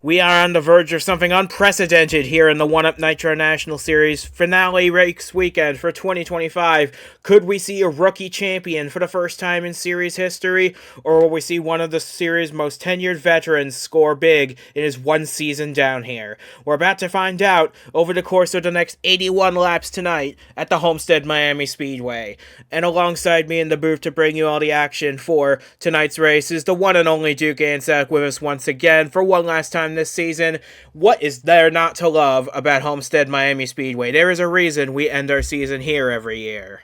We are on the verge of something unprecedented here in the 1UP Nitro National Series finale race weekend for 2025. Could we see a rookie champion for the first time in series history, or will we see one of the series' most tenured veterans score big in his one season down here? We're about to find out over the course of the next 81 laps tonight at the Homestead-Miami Speedway. And alongside me in the booth to bring you all the action for tonight's race is the one and only Duke Ansack with us once again for one last time this season. What is there not to love about Homestead-Miami Speedway? There is a reason we end our season here every year.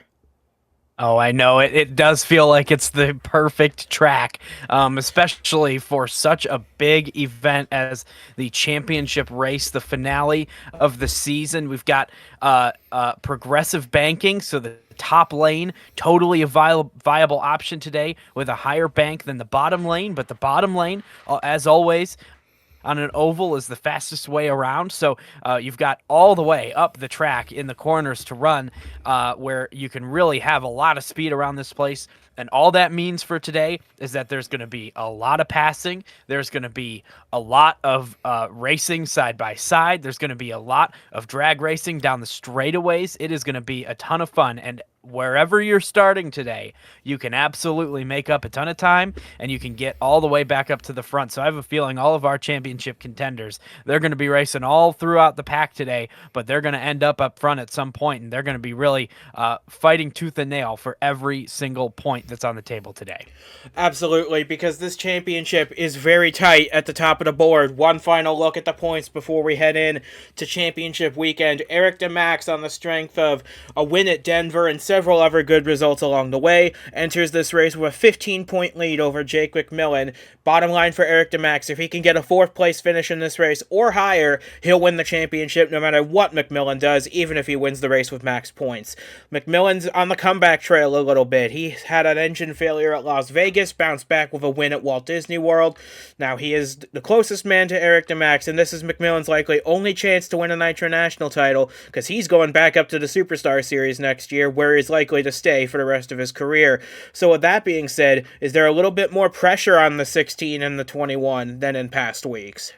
Oh, I know. It does feel like it's the perfect track, especially for such a big event as the championship race, the finale of the season. We've got progressive banking, so the top lane, totally a viable option today with a higher bank than the bottom lane, but the bottom lane, as always, on an oval is the fastest way around. So you've got all the way up the track in the corners to run where you can really have a lot of speed around this place. And all that means for today is that there's going to be a lot of passing. There's going to be a lot of racing side by side. There's going to be a lot of drag racing down the straightaways. It is going to be a ton of fun. And wherever you're starting today, you can absolutely make up a ton of time and you can get all the way back up to the front. So I have a feeling all of our championship contenders, they're going to be racing all throughout the pack today, but they're going to end up front at some point, and they're going to be really fighting tooth and nail for every single point that's on the table today. Absolutely, because this championship is very tight at the top of the board. One final look at the points before we head in to championship weekend. Eric Demax, on the strength of a win at Denver and several other good results along the way, enters this race with a 15-point lead over Jake McMillen. Bottom line for Eric Demax, if he can get a fourth place finish in this race or higher, he'll win the championship no matter what McMillen does, even if he wins the race with max points. McMillen's on the comeback trail a little bit. He had an engine failure at Las Vegas, bounced back with a win at Walt Disney World. Now he is the closest man to Eric Demax, and this is McMillen's likely only chance to win a Nitro National title, because he's going back up to the Superstar Series next year, where he's likely to stay for the rest of his career. So with that being said, is there a little bit more pressure on the 16 and the 21 than in past weeks?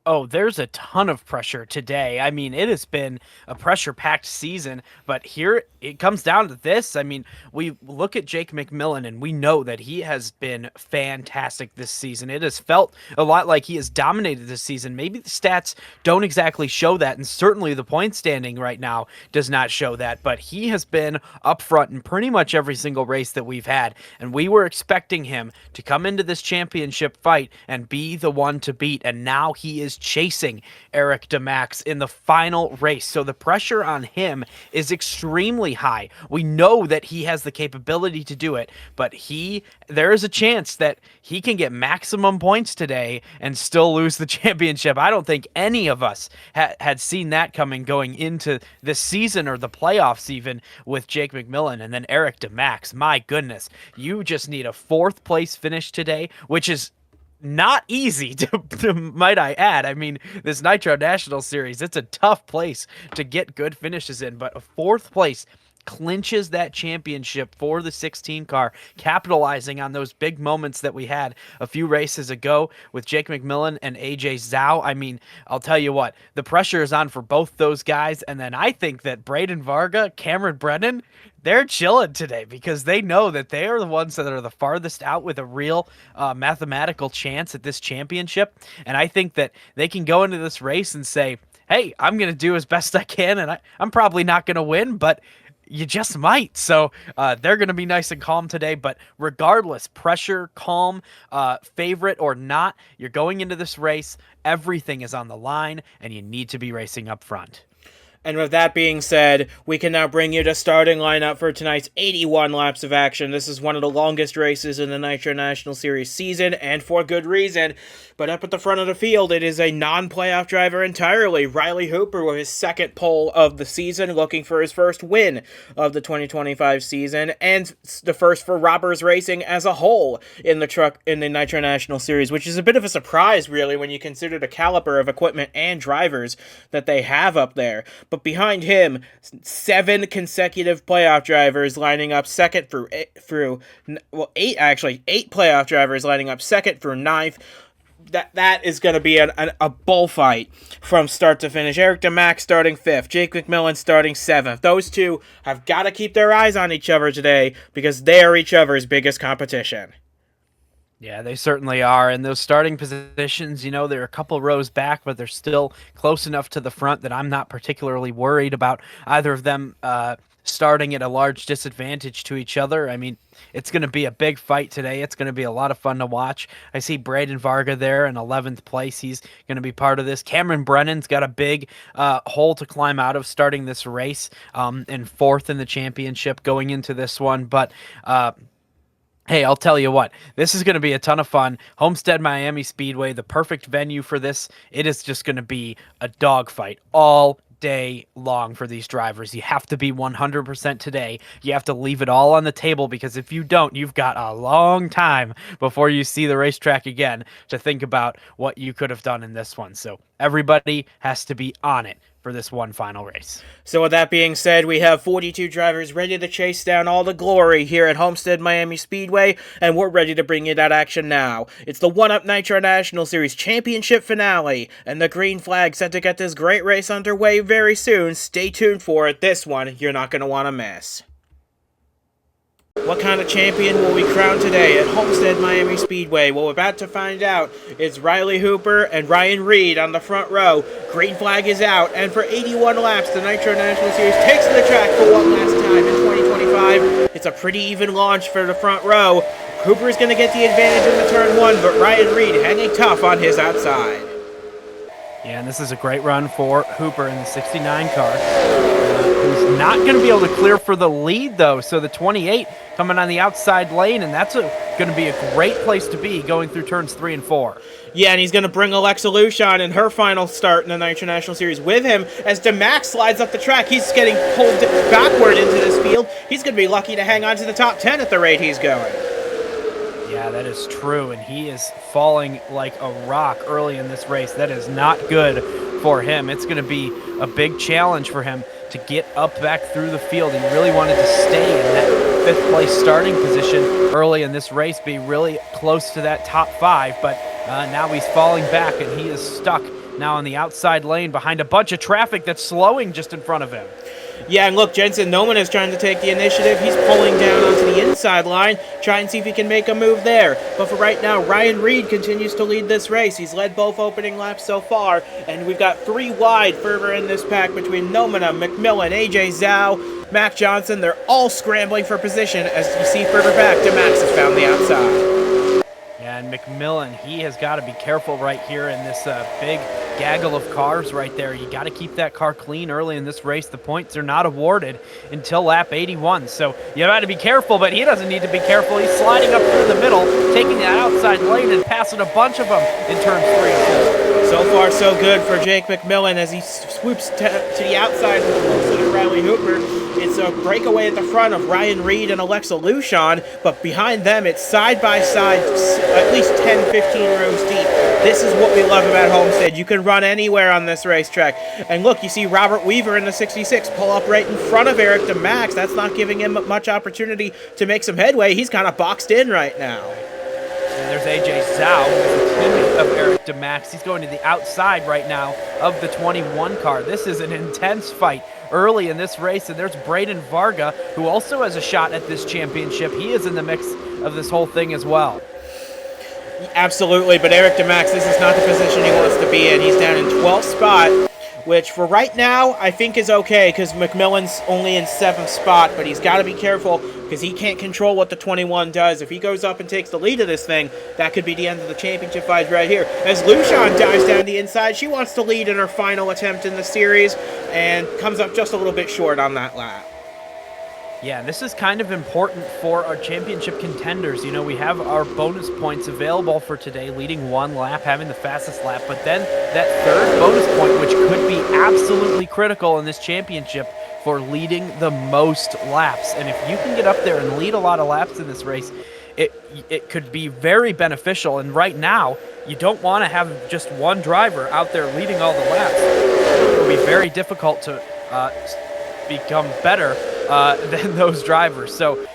Oh, there's a ton of pressure today. I mean, it has been a pressure-packed season, but here it comes down to this. I mean, we look at Jake McMillen, and we know that he has been fantastic this season. It has felt a lot like he has dominated this season. Maybe the stats don't exactly show that, and certainly the point standing right now does not show that, but he has been up front in pretty much every single race that we've had, and we were expecting him to come into this championship fight and be the one to beat, and now he is chasing Eric Demax in the final race. So the pressure on him is extremely high. We know that he has the capability to do it, but there is a chance that he can get maximum points today and still lose the championship. I don't think any of us had seen that coming going into the season or the playoffs even with Jake McMillen. And then Eric Demax, my goodness, you just need a fourth place finish today, which is not easy to might I add. I mean, this Nitro National Series, it's a tough place to get good finishes in, but a fourth place clinches that championship for the 16 car, capitalizing on those big moments that we had a few races ago with Jake McMillen and AJ Zhao. I mean, I'll tell you what, the pressure is on for both those guys, and then I think that Braden Varga, Cameron Brennan, they're chilling today because they know that they are the ones that are the farthest out with a real mathematical chance at this championship. And I think that they can go into this race and say, hey, I'm going to do as best I can, and I'm probably not going to win, but you just might. So they're going to be nice and calm today. But regardless, pressure, calm, favorite or not, you're going into this race. Everything is on the line, and you need to be racing up front. And with that being said, we can now bring you the starting lineup for tonight's 81 laps of action. This is one of the longest races in the Nitro National Series season, and for good reason. But up at the front of the field, it is a non-playoff driver entirely, Riley Hooper, with his second pole of the season, looking for his first win of the 2025 season, and the first for Robbers Racing as a whole in the Nitro National Series, which is a bit of a surprise, really, when you consider the caliber of equipment and drivers that they have up there. But behind him, 7 consecutive playoff drivers lining up second through 8 playoff drivers lining up second through 9th. that is going to be a bullfight from start to finish. Eric Demax starting 5th, Jake McMillen starting 7th. Those two have got to keep their eyes on each other today because they are each other's biggest competition. Yeah, they certainly are. And those starting positions, they're a couple rows back, but they're still close enough to the front that I'm not particularly worried about either of them starting at a large disadvantage to each other. I mean, it's going to be a big fight today. It's going to be a lot of fun to watch. I see Braden Varga there in 11th place. He's going to be part of this. Cameron Brennan's got a big hole to climb out of starting this race, and 4th in the championship going into this one. But hey, I'll tell you what, this is going to be a ton of fun. Homestead-Miami Speedway, the perfect venue for this. It is just going to be a dogfight all day long for these drivers. You have to be 100% today. You have to leave it all on the table, because if you don't, you've got a long time before you see the racetrack again to think about what you could have done in this one. So everybody has to be on it for this one final race. So with that being said, we have 42 drivers ready to chase down all the glory here at Homestead-Miami Speedway, and we're ready to bring you that action now. It's the 1UP Nitro National Series Championship finale, and the green flag set to get this great race underway very soon. Stay tuned for it. This one you're not going to want to miss. What kind of champion will we crown today at Homestead-Miami Speedway? Well, we're about to find out. It's Riley Hooper and Ryan Reed on the front row. Green flag is out, and for 81 laps, the Nitro National Series takes to the track for one last time in 2025. It's a pretty even launch for the front row. Hooper is going to get the advantage in the turn 1, but Ryan Reed hanging tough on his outside. Yeah, and this is a great run for Hooper in the 69 car. Who's not going to be able to clear for the lead, though. So the 28 coming on the outside lane, and that's going to be a great place to be going through turns 3 and 4. Yeah, and he's going to bring Alexa Lucian in her final start in the Nitro National Series with him as Demax slides up the track. He's getting pulled backward into this field. He's going to be lucky to hang on to the top 10 at the rate he's going. Yeah, that is true, and he is falling like a rock early in this race. That is not good for him. It's going to be a big challenge for him to get up back through the field. He really wanted to stay in that 5th place starting position early in this race, be really close to that top 5, but now he's falling back, and he is stuck now on the outside lane behind a bunch of traffic that's slowing just in front of him. Yeah, and look, Jensen Noman is trying to take the initiative. He's pulling down onto the inside line, trying to see if he can make a move there. But for right now, Ryan Reed continues to lead this race. He's led both opening laps so far, and we've got 3 wide further in this pack between Nomina, McMillen, AJ Zhao, Mac Johnson. They're all scrambling for position. As you see further back, Demax has found the outside. Yeah, and McMillen, he has got to be careful right here in this big gaggle of cars right there. You got to keep that car clean early in this race. The points are not awarded until lap 81, so you got to be careful, but he doesn't need to be careful. He's sliding up through the middle, taking that outside lane and passing a bunch of them in turns 3 and 4. So far, so good for Jake McMillen as he swoops to the outside with closer to Riley Hooper. It's a breakaway at the front of Ryan Reed and Alexa Lucian, but behind them, it's side by side, at least 10, 15 rows deep. This is what we love about Homestead. You can run anywhere on this racetrack. And look, you see Robert Weaver in the 66 pull up right in front of Eric Demax. That's not giving him much opportunity to make some headway. He's kind of boxed in right now. And there's AJ Zhao, who's a teammate of Eric Demax. He's going to the outside right now of the 21 car. This is an intense fight early in this race, and there's Braden Varga, who also has a shot at this championship. He is in the mix of this whole thing as well. Absolutely, but Eric Demax, this is not the position he wants to be in. He's down in 12th spot, which for right now I think is okay because McMillen's only in 7th spot, but he's got to be careful because he can't control what the 21 does. If he goes up and takes the lead of this thing, that could be the end of the championship fight right here. As Lucian dives down the inside, she wants to lead in her final attempt in the series and comes up just a little bit short on that lap. Yeah, this is kind of important for our championship contenders. You know, we have our bonus points available for today, leading 1 lap, having the fastest lap, but then that 3rd bonus point, which could be absolutely critical in this championship for leading the most laps. And if you can get up there and lead a lot of laps in this race, it could be very beneficial. And right now, you don't want to have just one driver out there leading all the laps. It will be very difficult to become better than those drivers. So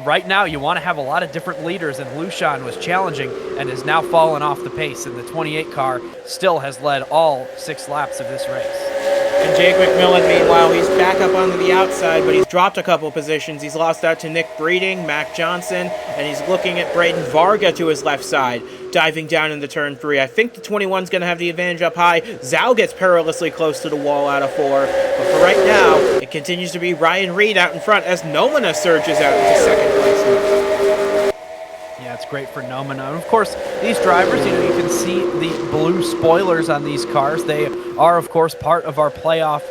Right now, you want to have a lot of different leaders, and Lucian was challenging and has now fallen off the pace, and the 28 car still has led all 6 laps of this race. And Jake McMillen, meanwhile, he's back up onto the outside, but he's dropped a couple positions. He's lost out to Nick Breeding, Mac Johnson, and he's looking at Braden Varga to his left side, diving down into turn 3. I think the 21's going to have the advantage up high. Zhao gets perilously close to the wall out of 4. But for right now, it continues to be Ryan Reed out in front as Nomina surges out into second place. Yeah, it's great for Nomina. And of course, these drivers, you can see the blue spoilers on these cars. They are, of course, part of our playoff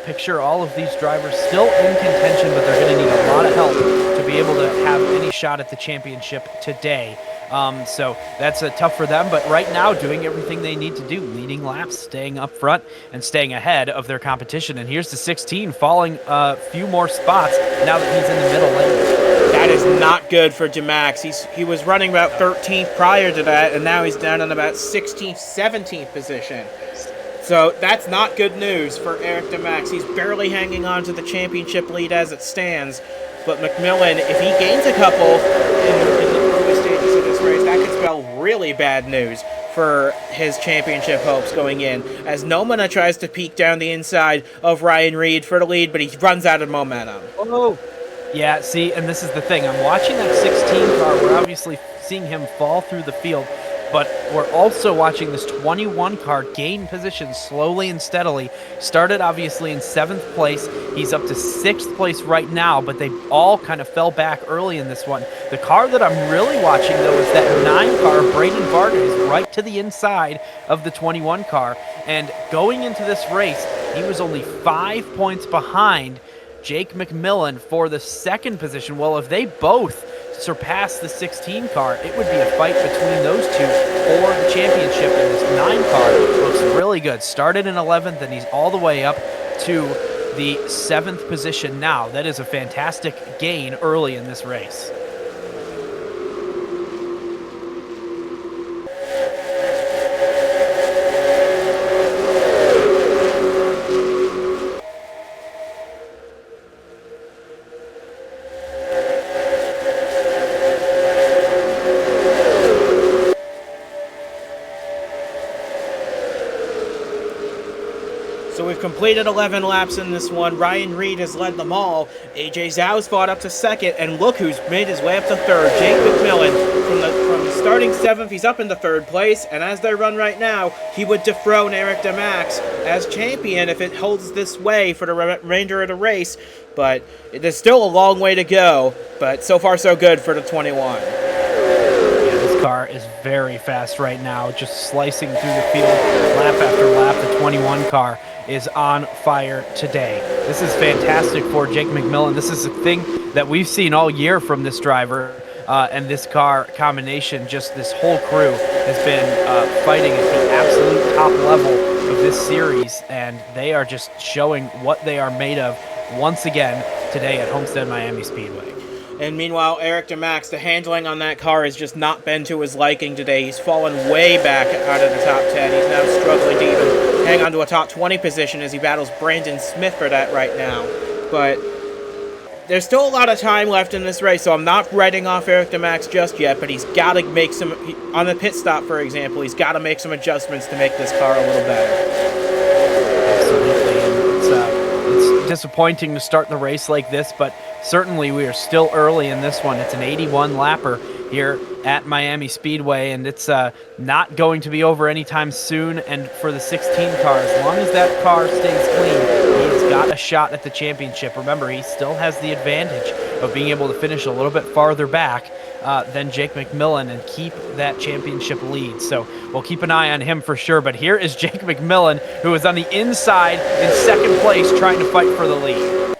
picture. All of these drivers still in contention, but they're going to need a lot of help to be able to have any shot at the championship today. So that's tough for them, but right now doing everything they need to do, leading laps, staying up front, and staying ahead of their competition. And here's the 16 falling a few more spots now that he's in the middle lane. That is not good for Demax. He was running about 13th prior to that, and now he's down in about 16th, 17th position. So that's not good news for Eric Demax. He's barely hanging on to the championship lead as it stands. But McMillen, if he gains a couple in the early stages of this race, that could spell really bad news for his championship hopes going in, as Nomina tries to peek down the inside of Ryan Reed for the lead, but he runs out of momentum. Oh, yeah, see, and this is the thing. I'm watching that 16 car. We're obviously seeing him fall through the field, but we're also watching this 21 car gain position slowly and steadily. Started obviously in 7th place. He's up to 6th place right now, but they all kind of fell back early in this one. The car that I'm really watching, though, is that 9 car. Braden Varga is right to the inside of the 21 car, and going into this race, he was only 5 points behind Jake McMillen for the 2nd position. Well, if they both surpass the 16 car, it would be a fight between those two for the championship, and this 9 car looks really good. Started in 11th, and he's all the way up to the 7th position now. That is a fantastic gain early in this race. So we've completed 11 laps in this one. Ryan Reed has led them all. AJ Zhou's fought up to 2nd, and look who's made his way up to 3rd. Jake McMillen from starting 7th, he's up into 3rd place, and as they run right now, he would dethrone Eric Demax as champion if it holds this way for the remainder of the race. But there's still a long way to go, but so far so good for the 21. Car is very fast right now, just slicing through the field lap after lap. The 21 car is on fire today. This is fantastic for Jake McMillen. This is a thing that we've seen all year from this driver and this car combination. Just this whole crew has been fighting at the absolute top level of this series, and they are just showing what they are made of once again today at Homestead-Miami Speedway. And meanwhile, Eric Demax, the handling on that car has just not been to his liking today. He's fallen way back out of the top 10. He's now struggling to even hang on to a top 20 position as he battles Brandon Smith for that right now. But there's still a lot of time left in this race, so I'm not writing off Eric Demax just yet, but he's got to make some, on the pit stop, for example, he's got to make some adjustments to make this car a little better. Absolutely, and it's disappointing to start the race like this, but certainly we are still early in this one. It's an 81 lapper here at Miami Speedway, and it's not going to be over anytime soon. And for the 16 car, as long as that car stays clean, he's got a shot at the championship. Remember, he still has the advantage of being able to finish a little bit farther back than Jake McMillen and keep that championship lead. So we'll keep an eye on him for sure. But here is Jake McMillen, who is on the inside in 2nd place trying to fight for the lead.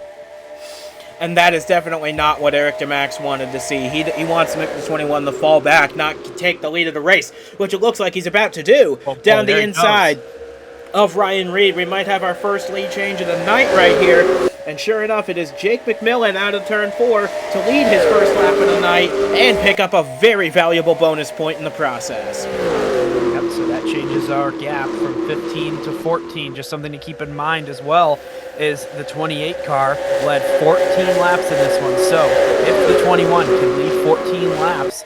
And that is definitely not what Eric Demax wanted to see. He wants the 21 to fall back, not take the lead of the race, which it looks like he's about to do. Down the inside of Ryan Reed, we might have our first lead change of the night right here. And sure enough, it is Jake McMillen out of turn 4 to lead his first lap of the night and pick up a very valuable bonus point in the process. Yep, so that changes our gap from 15 to 14, just something to keep in mind as well. is the 28 car led 14 laps in this one. So if the 21 can lead 14 laps,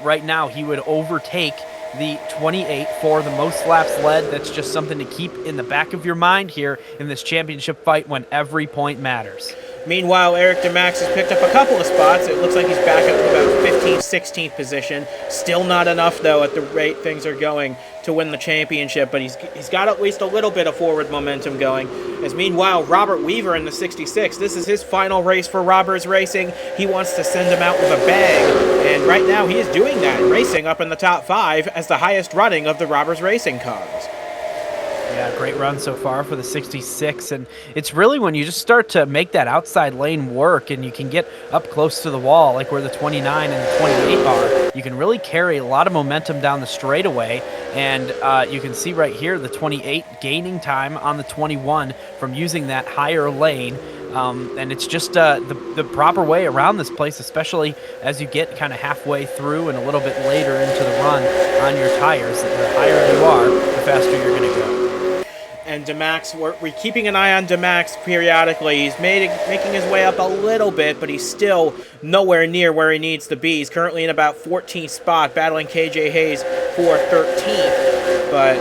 right now he would overtake the 28 for the most laps led. That's just something to keep in the back of your mind here in this championship fight when every point matters. Meanwhile, Eric Demax has picked up a couple of spots. It looks like he's back up to about 15th, 16th position. Still not enough, though, at the rate things are going to win the championship, but he's got at least a little bit of forward momentum going. As meanwhile, Robert Weaver in the 66, this is his final race for Robbers Racing. He wants to send him out with a bag, and right now he is doing that, racing up in the top 5 as the highest running of the Robbers Racing cars. Yeah, great run so far for the 66, and it's really when you just start to make that outside lane work and you can get up close to the wall, like where the 29 and the 28 are, you can really carry a lot of momentum down the straightaway, and you can see right here the 28 gaining time on the 21 from using that higher lane. And it's just the proper way around this place, especially as you get kind of halfway through and a little bit later into the run on your tires. The higher you are, the faster you're going to go. And Demax, we're keeping an eye on Demax periodically. He's making his way up a little bit, but he's still nowhere near where he needs to be. He's currently in about 14th spot, battling KJ Hayes for 13th. But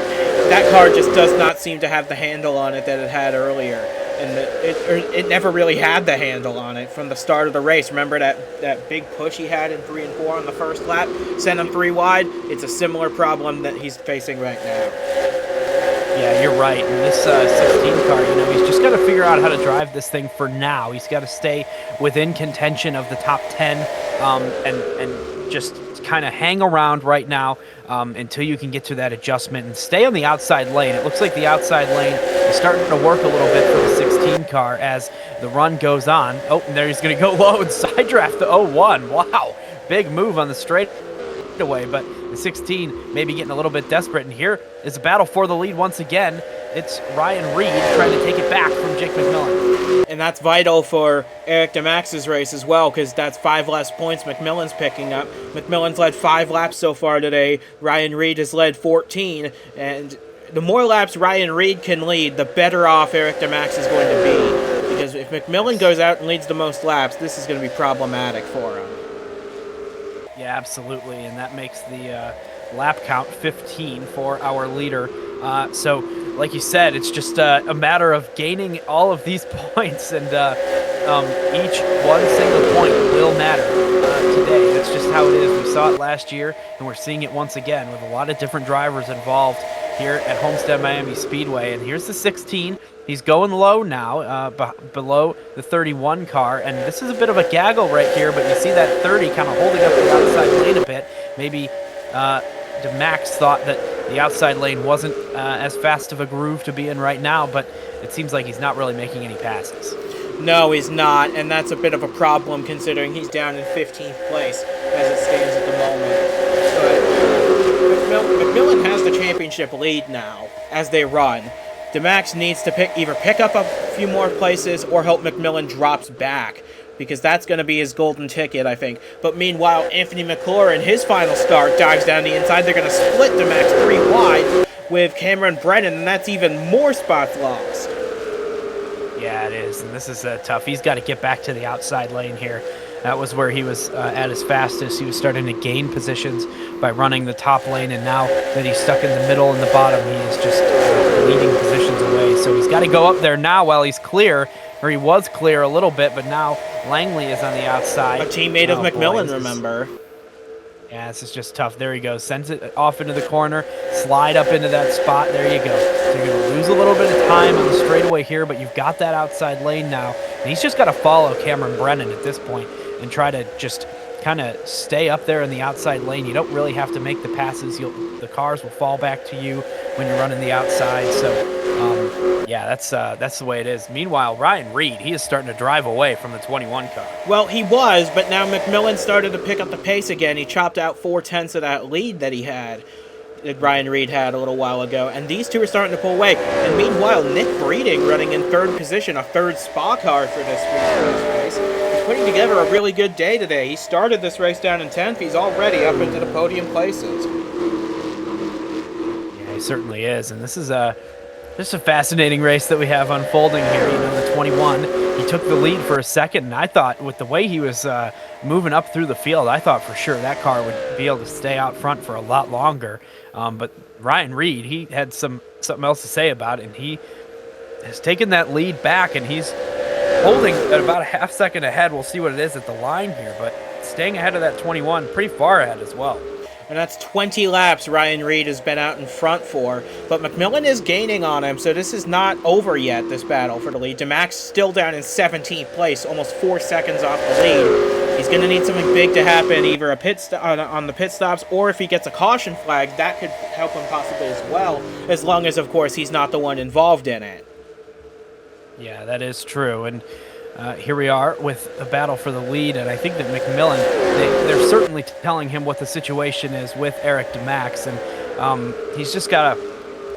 that car just does not seem to have the handle on it that it had earlier. And it never really had the handle on it from the start of the race. Remember that big push he had in 3 and 4 on the first lap? Sent him 3 wide? It's a similar problem that he's facing right now. Yeah, you're right. And this 16 car, he's just got to figure out how to drive this thing for now. He's got to stay within contention of the top 10 and just kind of hang around right now until you can get to that adjustment and stay on the outside lane. It looks like the outside lane is starting to work a little bit for the 16 car as the run goes on. Oh, and there he's going to go low and side draft the 01. Wow, big move on the straightaway, but the 16 maybe getting a little bit desperate, and here is a battle for the lead once again. It's Ryan Reed trying to take it back from Jake McMillen. And that's vital for Eric Demax's race as well, because that's 5 less points McMillen's picking up. McMillen's led 5 laps so far today. Ryan Reed has led 14, and the more laps Ryan Reed can lead, the better off Eric Demax is going to be. Because if McMillen goes out and leads the most laps, this is going to be problematic for him. Yeah, absolutely, and that makes the lap count 15 for our leader. So, like you said, it's just a matter of gaining all of these points, and each one single point will matter today. That's just how it is. We saw it last year, and we're seeing it once again with a lot of different drivers involved here at Homestead-Miami Speedway. And here's the 16. He's going low now, below the 31 car, and this is a bit of a gaggle right here, but you see that 30 kind of holding up the outside lane a bit. Maybe Demax thought that the outside lane wasn't as fast of a groove to be in right now, but it seems like he's not really making any passes. No, he's not, and that's a bit of a problem considering he's down in 15th place as it stands at the moment. But McMillen has the championship lead now as they run. Demax needs to either pick up a few more places or hope McMillen drops back, because that's going to be his golden ticket, I think. But meanwhile, Anthony McClure in his final start dives down the inside. They're going to split Demax 3 wide with Cameron Brennan, and that's even more spots lost. Yeah, it is, and this is tough. He's got to get back to the outside lane here. That was where he was at his fastest. He was starting to gain positions by running the top lane, and now that he's stuck in the middle and the bottom, he is just leading positions away. So he's got to go up there now while he's clear, or he was clear a little bit, but now Langley is on the outside. A teammate of McMillen, remember. Yeah, this is just tough. There he goes. Sends it off into the corner. Slide up into that spot. There you go. So you're going to lose a little bit of time on the straightaway here, but you've got that outside lane now. And he's just got to follow Cameron Brennan at this point and try to just kind of stay up there in the outside lane. You don't really have to make the passes. The cars will fall back to you when you're running the outside. So, yeah, that's the way it is. Meanwhile, Ryan Reed, he is starting to drive away from the 21 car. Well, he was, but now McMillen started to pick up the pace again. He chopped out 4/10 of that lead that that Ryan Reed had a little while ago, and these two are starting to pull away. And meanwhile, Nick Breeding running in 3rd position, a 3rd Spa car for this race. He's putting together a really good day today. He started this race down in 10th. He's already up into the podium places. Yeah, he certainly is, and this is just a fascinating race that we have unfolding here. The 21. He took the lead for a second, and I thought with the way he was moving up through the field, I thought for sure that car would be able to stay out front for a lot longer. But Ryan Reed, he had something else to say about it, and he has taken that lead back, and he's holding at about a half second ahead. We'll see what it is at the line here, but staying ahead of that 21, pretty far ahead as well. And that's 20 laps Ryan Reed has been out in front for. But McMillen is gaining on him, so this is not over yet, this battle for the lead. Demax still down in 17th place, almost 4 seconds off the lead. He's going to need something big to happen, either a on the pit stops, or if he gets a caution flag, that could help him possibly as well, as long as, of course, he's not the one involved in it. Yeah, that is true. And here we are with a battle for the lead, and I think that McMillen, they're certainly telling him what the situation is with Eric Demax, and he's just got to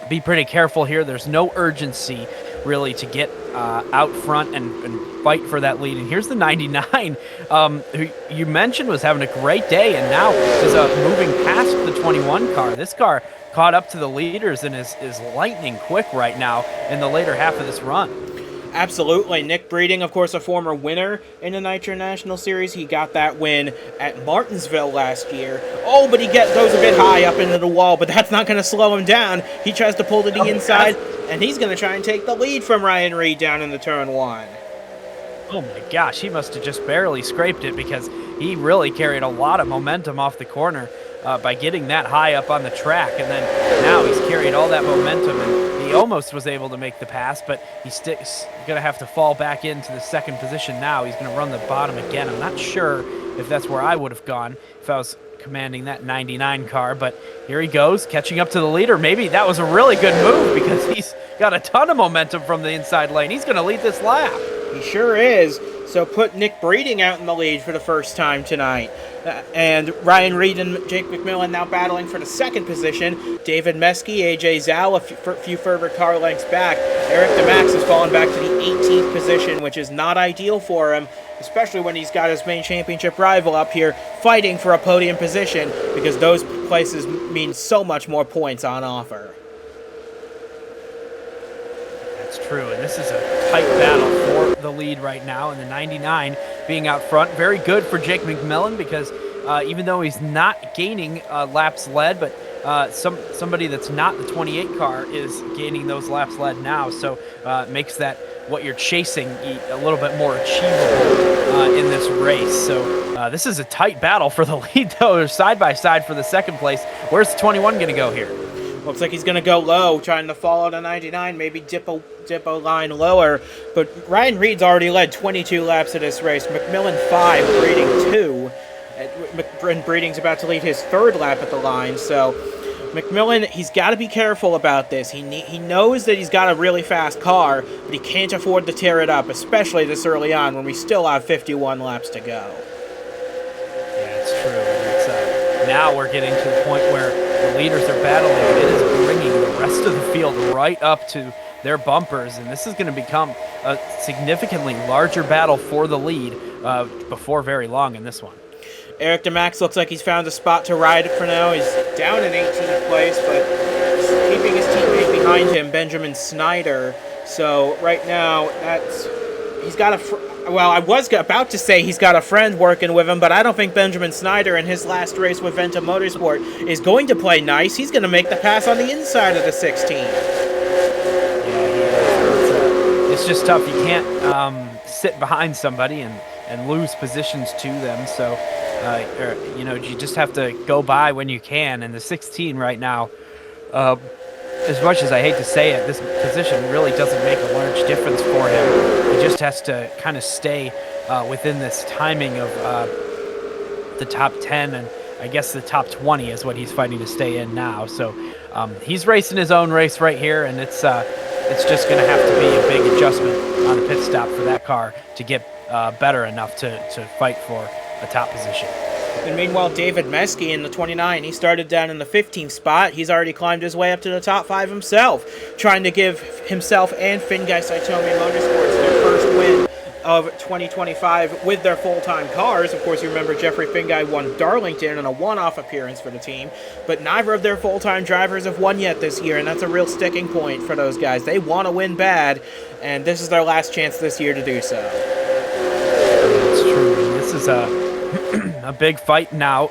be pretty careful here. There's no urgency, really, to get out front and fight for that lead. And here's the 99, who you mentioned was having a great day, and now is moving past the 21 car. This car caught up to the leaders and is lightning quick right now in the later half of this run. Absolutely. Nick Breeding, of course, a former winner in the Nitro National Series. He got that win at Martinsville last year. Oh, but he goes a bit high up into the wall, but that's not going to slow him down. He tries to pull to the inside, and he's going to try and take the lead from Ryan Reed down in the turn 1. Oh my gosh, he must have just barely scraped it, because he really carried a lot of momentum off the corner by getting that high up on the track, and then now he's carried all that momentum, and he almost was able to make the pass, but he's going to have to fall back into the second position now. He's going to run the bottom again. I'm not sure if that's where I would have gone if I was commanding that 99 car, but here he goes, catching up to the leader. Maybe that was a really good move, because he's got a ton of momentum from the inside lane. He's going to lead this lap. He sure is. So put Nick Breeding out in the lead for the first time tonight. And Ryan Reed and Jake McMillen now battling for the second position. David Meske, AJ Zal a few further car lengths back. Eric Demax has fallen back to the 18th position, which is not ideal for him, especially when he's got his main championship rival up here fighting for a podium position, because those places mean so much more points on offer. That's true, and this is a tight battle for the lead right now, and the 99 being out front. Very good for Jake McMillen, because even though he's not gaining laps led, but somebody that's not the 28 car is gaining those laps led now, so makes that what you're chasing a little bit more achievable in this race. So this is a tight battle for the lead, though. They're side by side for the second place. Where's the 21 going to go here? Looks like he's going to go low, trying to follow the 99, maybe dip a line lower. But Ryan Reed's already led 22 laps of this race. McMillen 5, Breeding 2. And Breeding's about to lead his third lap at the line. So McMillen, he's got to be careful about this. He knows that he's got a really fast car, but he can't afford to tear it up, especially this early on when we still have 51 laps to go. Yeah, it's true. And now we're getting to the point where the leaders are battling. It is bringing the rest of the field right up to their bumpers, and this is going to become a significantly larger battle for the lead before very long in this one. Eric Demax looks like he's found a spot to ride it for now. He's down in 18th place, but he's keeping his teammate behind him, Benjamin Snyder. So right now, he's got well, I was about to say he's got a friend working with him, but I don't think Benjamin Snyder in his last race with Venta Motorsport is going to play nice. He's going to make the pass on the inside of the 16. It's just tough. You can't sit behind somebody and lose positions to them. So, you just have to go by when you can. And the 16 right now, as much as I hate to say it, this position really doesn't make a large difference for him. He just has to kind of stay within this timing of the top 10, and I guess the top 20 is what he's fighting to stay in now. So he's racing his own race right here, and it's just going to have to be a big adjustment on the pit stop for that car to get better enough to fight for a top position. And meanwhile, David Meske in the 29, he started down in the 15th spot. He's already climbed his way up to the top 5 himself, trying to give himself and Fingai Saitomi Motorsports their first win of 2025 with their full-time cars. Of course, you remember Jeffrey Fingai won Darlington in a one-off appearance for the team, but neither of their full-time drivers have won yet this year, and that's a real sticking point for those guys. They want to win bad, and this is their last chance this year to do so. That's true. This is a big fight now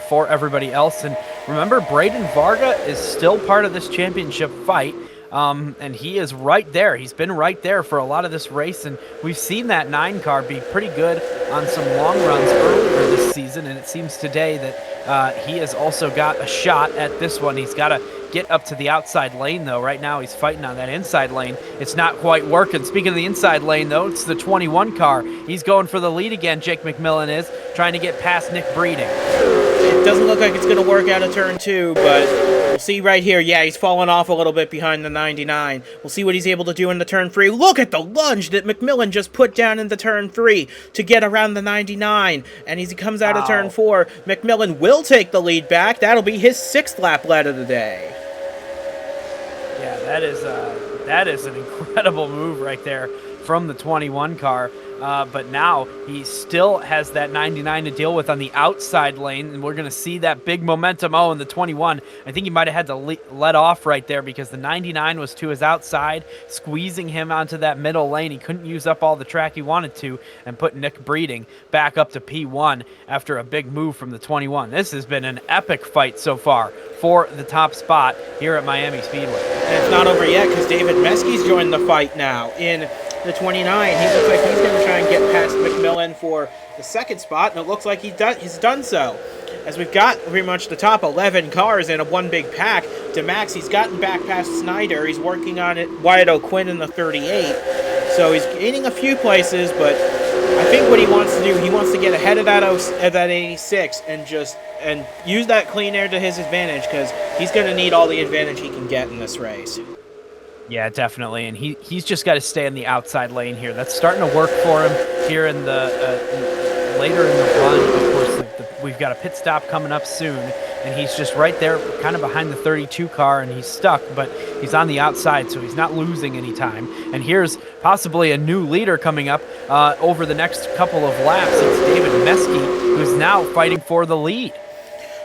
for everybody else, and remember, Braden Varga is still part of this championship fight. And he is right there. He's been right there for a lot of this race, and we've seen that 9 car be pretty good on some long runs earlier this season, and it seems today that he has also got a shot at this one. He's got to get up to the outside lane, though. Right now he's fighting on that inside lane. It's not quite working. Speaking of the inside lane, though, it's the 21 car. He's going for the lead again, Jake McMillen is, trying to get past Nick Breeding. It doesn't look like it's going to work out of turn 2, but we'll see right here. Yeah, he's fallen off a little bit behind the 99. We'll see what he's able to do in the turn 3. Look at the lunge that McMillen just put down in the turn 3 to get around the 99. And as he comes out of turn 4, McMillen will take the lead back. That'll be his 6th lap lead of the day. Yeah, that is an incredible move right there from the 21 car. But now he still has that 99 to deal with on the outside lane, and we're going to see that big momentum. Oh, and the 21, I think he might have had to let off right there because the 99 was to his outside, squeezing him onto that middle lane. He couldn't use up all the track he wanted to and put Nick Breeding back up to P1 after a big move from the 21. This has been an epic fight so far for the top spot here at Miami Speedway. And it's not over yet because David Meskey's joined the fight now in the 29. He looks like he's going to try and get past McMillen for the 2nd spot, and it looks like he's done so. As we've got pretty much the top 11 cars in a one big pack. Demax, he's gotten back past Snyder. He's working on it. Wyatt O'Quinn in the 38. So he's gaining a few places, but I think what he wants to do, he wants to get ahead of that 86 and use that clean air to his advantage, because he's going to need all the advantage he can get in this race. Yeah, definitely, and he's just got to stay in the outside lane here. That's starting to work for him here in the later in the run. Of course, we've got a pit stop coming up soon, and he's just right there, kind of behind the 32 car, and he's stuck, but he's on the outside, so he's not losing any time. And here's possibly a new leader coming up over the next couple of laps. It's David Meskey, who's now fighting for the lead.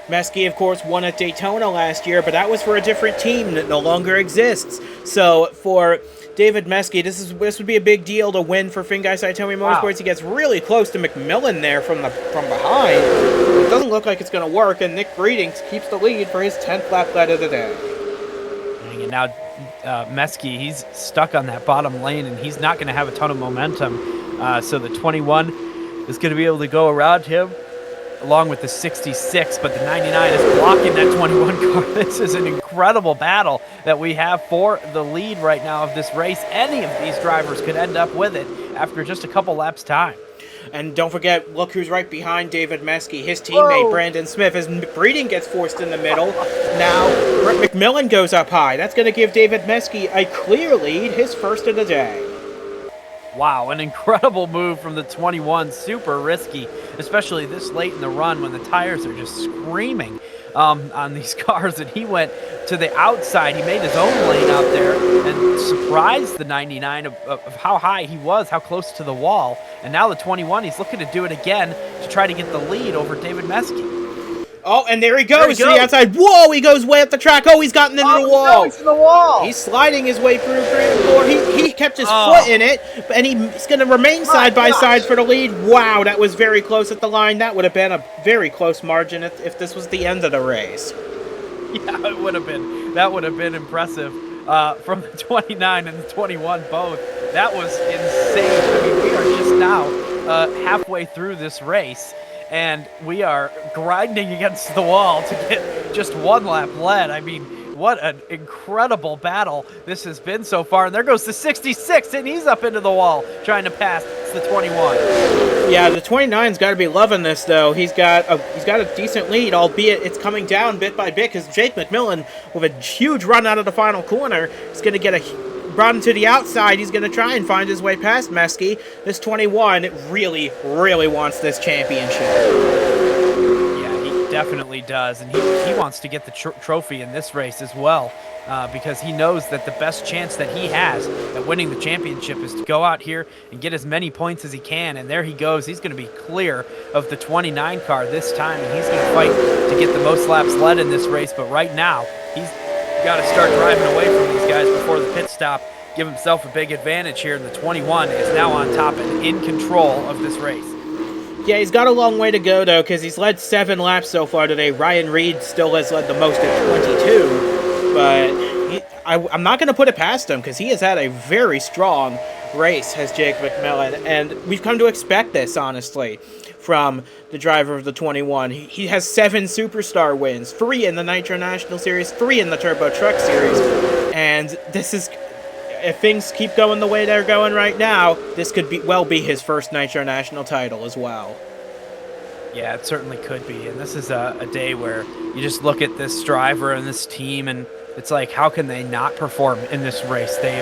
Meskey, of course, won at Daytona last year, but that was for a different team that no longer exists. So for David Meskey, this would be a big deal to win for Fingai Saitomi Motorsports. Wow. He gets really close to McMillen there from behind. It doesn't look like it's going to work, and Nick Breeding keeps the lead for his 10th lap lead of the day. And now Meskey, he's stuck on that bottom lane, and he's not going to have a ton of momentum. So the 21 is going to be able to go around him, along with the 66, but the 99 is blocking that 21 car. This is an incredible battle that we have for the lead right now of this race. Any of these drivers could end up with it after just a couple laps time. And don't forget, look who's right behind David Meskey, his teammate. Whoa. Brandon Smith, as Breeding gets forced in the middle. Now McMillen goes up high. That's going to give David Meskey a clear lead, his first of the day. Wow, an incredible move from the 21, super risky, especially this late in the run when the tires are just screaming on these cars. And he went to the outside. He made his own lane out there and surprised the 99 of how high he was, how close to the wall. And now the 21, he's looking to do it again to try to get the lead over David Meskey. Oh, and there he goes to the outside. Whoa, he goes way up the track. Oh, he's gotten into the wall. No, he's in the wall. He's sliding his way through the floor. He kept his foot in it, and he's going to remain side by side for the lead. Wow, that was very close at the line. That would have been a very close margin if this was the end of the race. Yeah, it would have been. That would have been impressive from the 29 and the 21 both. That was insane. I mean, we are just now halfway through this race, and we are grinding against the wall to get just one lap lead. I mean, what an incredible battle this has been so far. And there goes the 66, and he's up into the wall trying to pass. It's the 21. Yeah, the 29's got to be loving this, though. He's got a decent lead, albeit it's coming down bit by bit, because Jake McMillen, with a huge run out of the final corner, is going to get run to the outside. He's going to try and find his way past Meskey. This 21 really, really wants this championship. Yeah, he definitely does, and he wants to get the trophy in this race as well. because he knows that the best chance that he has at winning the championship is to go out here and get as many points as he can. And there he goes. He's going to be clear of the 29 car this time, and he's going to fight to get the most laps led in this race. But right now, he's got to start driving away from these guys before the pit stop, give himself a big advantage here. And the 21 is now on top and in control of this race. Yeah, he's got a long way to go, though, because he's led 7 laps so far today. Ryan Reed still has led the most at 22, but I'm not going to put it past him, because he has had a very strong race, has Jake McMillen, and we've come to expect this, honestly, from the driver of the 21. He has 7 Superstar wins, 3 in the Nitro National Series, 3 in the Turbo Truck Series, and this is... If things keep going the way they're going right now, this could well be his first Nitro National title as well. Yeah, it certainly could be. And this is a day where you just look at this driver and this team, and it's like, how can they not perform in this race? They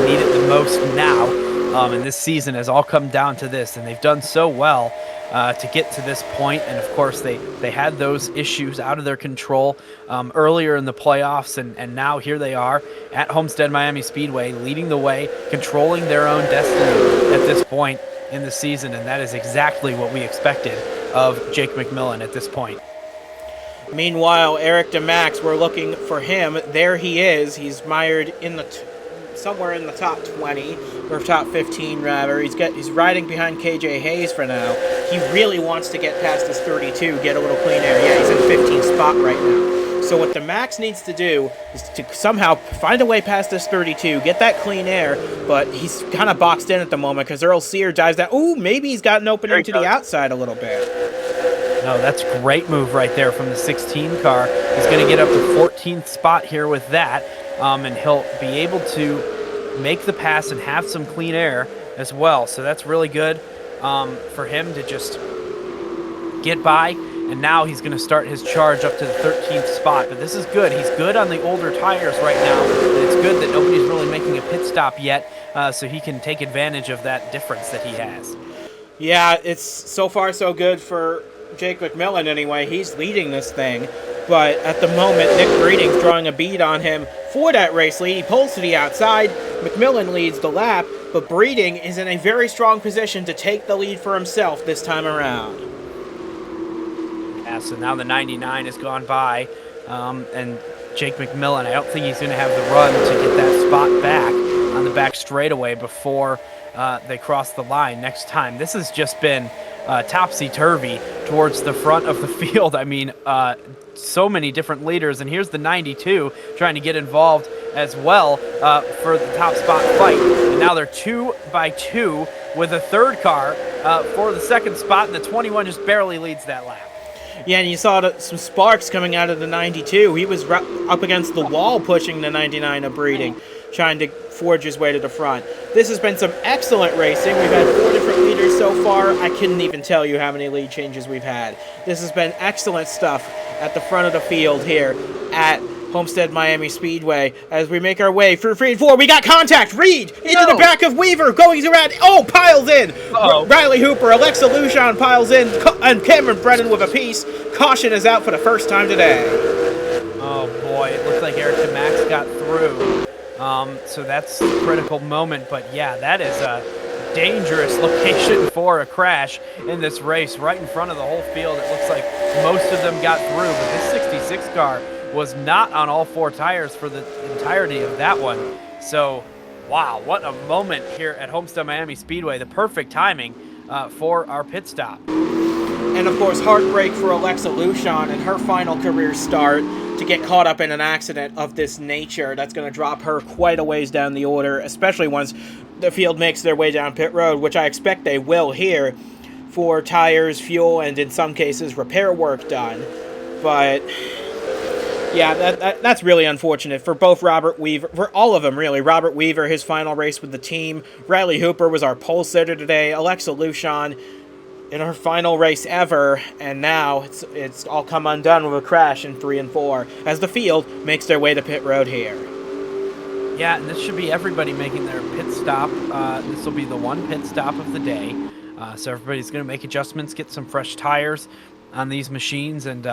need it the most now. And this season has all come down to this, and they've done so well to get to this point. And of course, they had those issues out of their control earlier in the playoffs, and now here they are at Homestead-Miami Speedway, leading the way, controlling their own destiny at this point in the season. And that is exactly what we expected of Jake McMillen at this point. Meanwhile, Eric Demax, we're looking for him. There he is. He's mired in the somewhere in the top 20, or top 15 rather. He's riding behind KJ Hayes for now. He really wants to get past his 32, get a little clean air. Yeah, he's in 15th spot right now. So what the Max needs to do is to somehow find a way past this 32, get that clean air, but he's kind of boxed in at the moment because Earl Sear dives down. Ooh, maybe he's got an opening to the outside a little bit. No, that's a great move right there from the 16 car. He's going to get up to 14th spot here with that, and he'll be able to make the pass and have some clean air as well. So that's really good for him to just get by. And now he's going to start his charge up to the 13th spot. But this is good. He's good on the older tires right now. And it's good that nobody's really making a pit stop yet, so he can take advantage of that difference that he has. Yeah, it's so far so good for Jake McMillen anyway. He's leading this thing. But at the moment, Nick Breeding's drawing a bead on him for that race lead. He pulls to the outside. McMillen leads the lap, but Breeding is in a very strong position to take the lead for himself this time around. Yeah, so now the 99 has gone by, and Jake McMillen, I don't think he's going to have the run to get that spot back on the back straightaway before they cross the line next time. This has just been topsy-turvy towards the front of the field. I mean, so many different leaders, and here's the 92 trying to get involved as well for the top spot fight. And now they're 2 by 2 with a third car for the second spot, and the 21 just barely leads that lap. Yeah, and you saw some sparks coming out of the 92. He was up against the wall pushing the 99 of Breeding, trying to forge his way to the front. This has been some excellent racing. We've had 4 different leaders so far. I couldn't even tell you how many lead changes we've had. This has been excellent stuff at the front of the field here at Homestead-Miami Speedway as we make our way through 3 and 4. We got contact. Reed into the back of Weaver, going around. Oh, piles in. Riley Hooper, Alexa Lujan piles in, and Cameron Brennan with a piece. Caution is out for the first time today. Oh boy, it looks like Eric Demax got through. So that's a critical moment, but yeah, that is a dangerous location for a crash in this race, right in front of the whole field. It looks like most of them got through, but this 66 car was not on all 4 tires for the entirety of that one. So, wow, what a moment here at Homestead-Miami Speedway. The perfect timing for our pit stop. And, of course, heartbreak for Alexa Lujan in her final career start to get caught up in an accident of this nature. That's going to drop her quite a ways down the order, especially once the field makes their way down pit road, which I expect they will here for tires, fuel, and in some cases repair work done. But yeah, that's really unfortunate for both Robert Weaver, for all of them really. Robert Weaver, his final race with the team. Riley Hooper was our pole sitter today. Alexa Lujan in her final race ever, and now it's all come undone with a crash in 3 and 4 as the field makes their way to pit road here. Yeah, and this should be everybody making their pit stop. This will be the one pit stop of the day. So everybody's going to make adjustments, get some fresh tires on these machines, and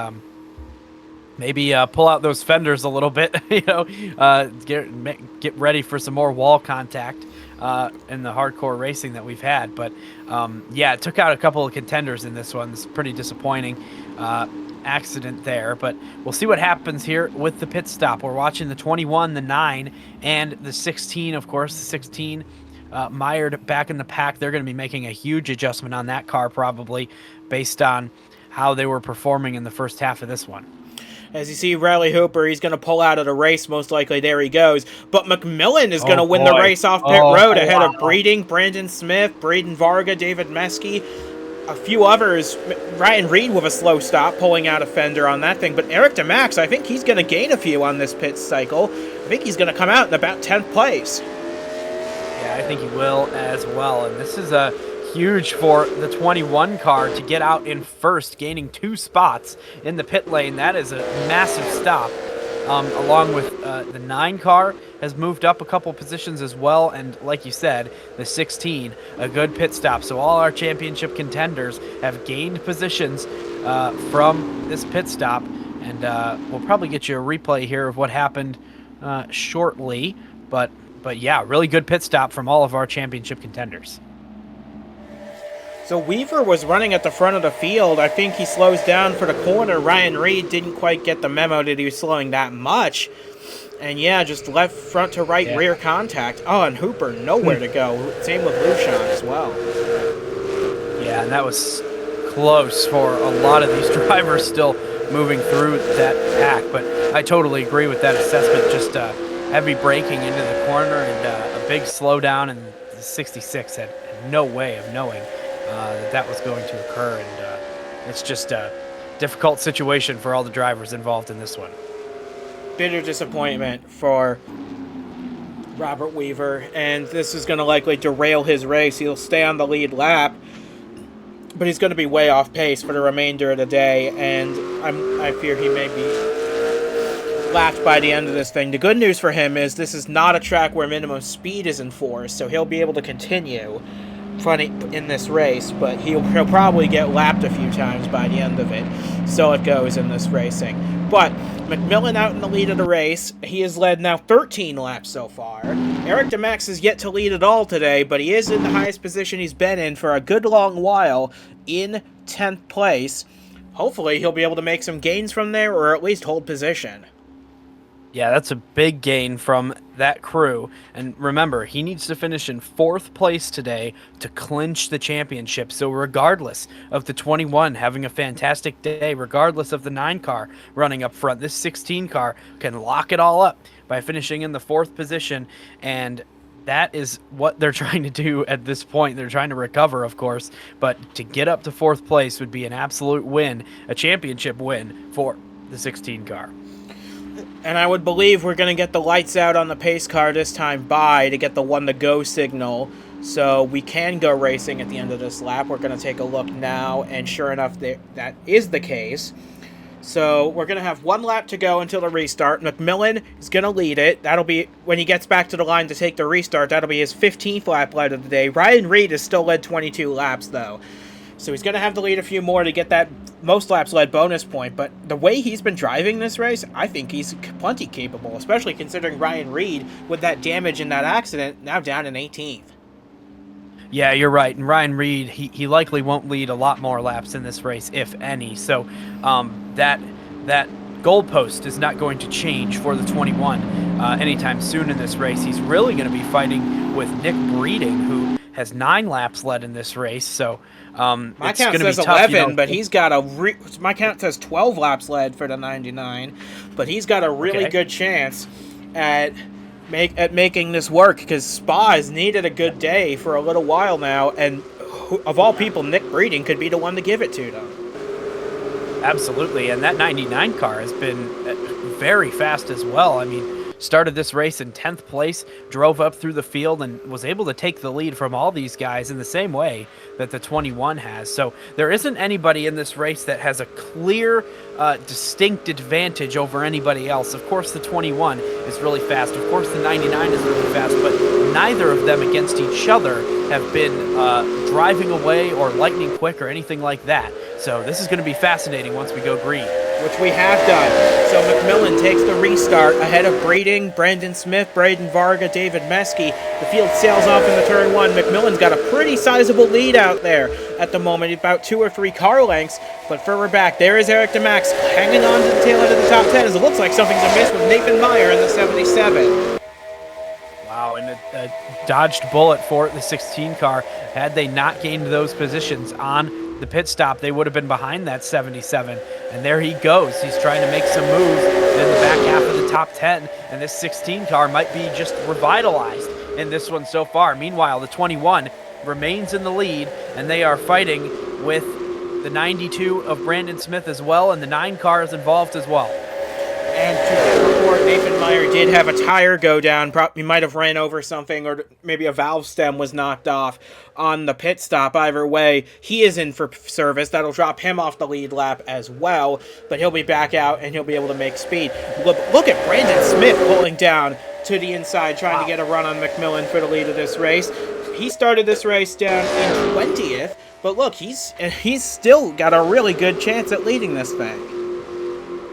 maybe pull out those fenders a little bit, get ready for some more wall contact in the hardcore racing that we've had. But yeah, it took out a couple of contenders in this one. It's pretty disappointing accident there, but we'll see what happens here with the pit stop. We're watching the 21, the 9, and the 16, of course. The 16 mired back in the pack. They're going to be making a huge adjustment on that car probably based on how they were performing in the first half of this one. As you see, Riley Hooper, he's going to pull out of the race, most likely. There he goes. But McMillen is going to win the race off pit road ahead of Breeding, Brandon Smith, Braden Varga, David Meske, a few others. Ryan Reed with a slow stop, pulling out a fender on that thing. But Eric Demax, I think he's going to gain a few on this pit cycle. I think he's going to come out in about 10th place. Yeah, I think he will as well. And this is huge for the 21 car to get out in first, gaining 2 spots in the pit lane. That is a massive stop. Along with the 9 car has moved up a couple positions as well. And like you said, the 16, a good pit stop. So all our championship contenders have gained positions from this pit stop. And we'll probably get you a replay here of what happened shortly. But yeah, really good pit stop from all of our championship contenders. So Weaver was running at the front of the field. I think he slows down for the corner. Ryan Reed didn't quite get the memo that he was slowing that much. And yeah, just left front to right rear contact. Oh, and Hooper, nowhere to go. Same with Lucian as well. Yeah, and that was close for a lot of these drivers still moving through that pack. But I totally agree with that assessment. Just heavy braking into the corner and a big slowdown. And the 66 had no way of knowing that was going to occur, and it's just a difficult situation for all the drivers involved in this one. Bitter disappointment for Robert Weaver, and this is going to likely derail his race. He'll stay on the lead lap, but he's going to be way off pace for the remainder of the day, and I fear he may be lapped by the end of this thing. The good news for him is this is not a track where minimum speed is enforced, so he'll be able to continue in this race, but he'll probably get lapped a few times by the end of it. So it goes in this racing. But McMillen out in the lead of the race. He has led now 13 laps so far. Eric Demax is yet to lead at all today, but he is in the highest position he's been in for a good long while, in 10th place. Hopefully he'll be able to make some gains from there, or at least hold position. Yeah, that's a big gain from that crew. And remember, he needs to finish in 4th place today to clinch the championship. So regardless of the 21 having a fantastic day, regardless of the 9 car running up front, this 16 car can lock it all up by finishing in the 4th position. And that is what they're trying to do at this point. They're trying to recover, of course. But to get up to 4th place would be an absolute win, a championship win for the 16 car. And I would believe we're going to get the lights out on the pace car this time to get the 1 to go signal, so we can go racing at the end of this lap. We're going to take a look now, and sure enough, that is the case. So we're going to have 1 lap to go until the restart. McMillen is going to lead it. That'll be, when he gets back to the line to take the restart, that'll be his 15th lap led of the day. Ryan Reed has still led 22 laps, though. So he's going to have to lead a few more to get that most laps led bonus point. But the way he's been driving this race, I think he's plenty capable, especially considering Ryan Reed, with that damage in that accident, now down in 18th. Yeah, you're right. And Ryan Reed, he likely won't lead a lot more laps in this race, if any. So that goalpost is not going to change for the 21 anytime soon in this race. He's really going to be fighting with Nick Breeding, who has 9 laps led in this race. So my count says 11, but he's got my count says 12 laps led for the 99, but he's got a really good chance at making this work, because Spa has needed a good day for a little while now, and of all people, Nick Breeding could be the one to give it to them. Absolutely, and that 99 car has been very fast as well. I mean, started this race in 10th place, drove up through the field, and was able to take the lead from all these guys in the same way that the 21 has. So there isn't anybody in this race that has a clear, distinct advantage over anybody else. Of course, the 21 is really fast. Of course, the 99 is really fast, but neither of them against each other have been driving away or lightning quick or anything like that. So this is going to be fascinating once we go green. which we have done. So McMillen takes the restart ahead of Breeding, Brandon Smith, Braden Varga, David Meske. The field sails off in the turn one. McMillen's got a pretty sizable lead out there at the moment, about 2 or 3 car lengths. But further back, there is Eric Demax hanging on to the tail end of the top 10 as it looks like something's amiss with Nathan Meyer in the 77. Wow, and a dodged bullet for the 16 car. Had they not gained those positions on the pit stop, they would have been behind that 77. And there he goes. He's trying to make some moves in the back half of the top 10. And this 16 car might be just revitalized in this one so far. Meanwhile, the 21 remains in the lead, and they are fighting with the 92 of Brandon Smith as well, and the 9 cars involved as well. And to report, Nathan Meyer did have a tire go down. He might have ran over something, or maybe a valve stem was knocked off on the pit stop. Either way, he is in for service. That'll drop him off the lead lap as well, but he'll be back out and he'll be able to make speed. Look at Brandon Smith pulling down to the inside, trying to get a run on McMillen for the lead of this race. He started this race down in 20th, but look, he's still got a really good chance at leading this thing.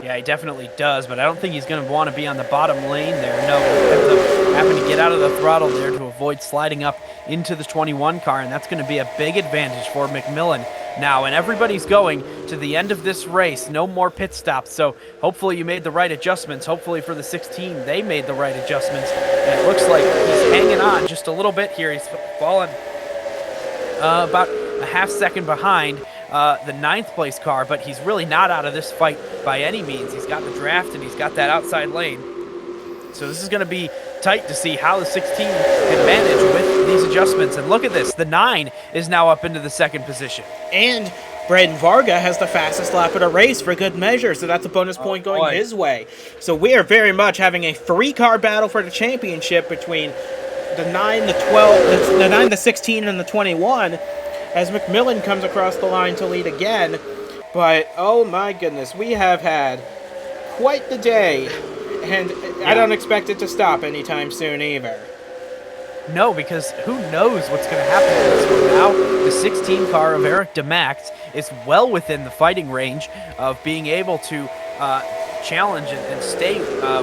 Yeah, he definitely does, but I don't think he's going to want to be on the bottom lane there. No, he ends up having to get out of the throttle there to avoid sliding up into the 21 car, and that's going to be a big advantage for McMillen now. And everybody's going to the end of this race. No more pit stops, so hopefully you made the right adjustments. Hopefully for the 16, they made the right adjustments. And it looks like he's hanging on just a little bit here. He's fallen about a half second behind the 9th place car, but he's really not out of this fight by any means. He's got the draft and he's got that outside lane. So this is going to be tight to see how the 16 can manage with these adjustments. And look at this, the 9 is now up into the 2nd position. And Braden Varga has the fastest lap of the race for good measure, so that's a bonus point going his way. So we are very much having a 3-car battle for the championship between the 9, the 12, the 9, the 16, and the 21, as McMillen comes across the line to lead again. But, oh my goodness, we have had quite the day, and I don't expect it to stop anytime soon either. No, because who knows what's going to happen in this one now. The 16 car of Eric Demax is well within the fighting range of being able to challenge and stay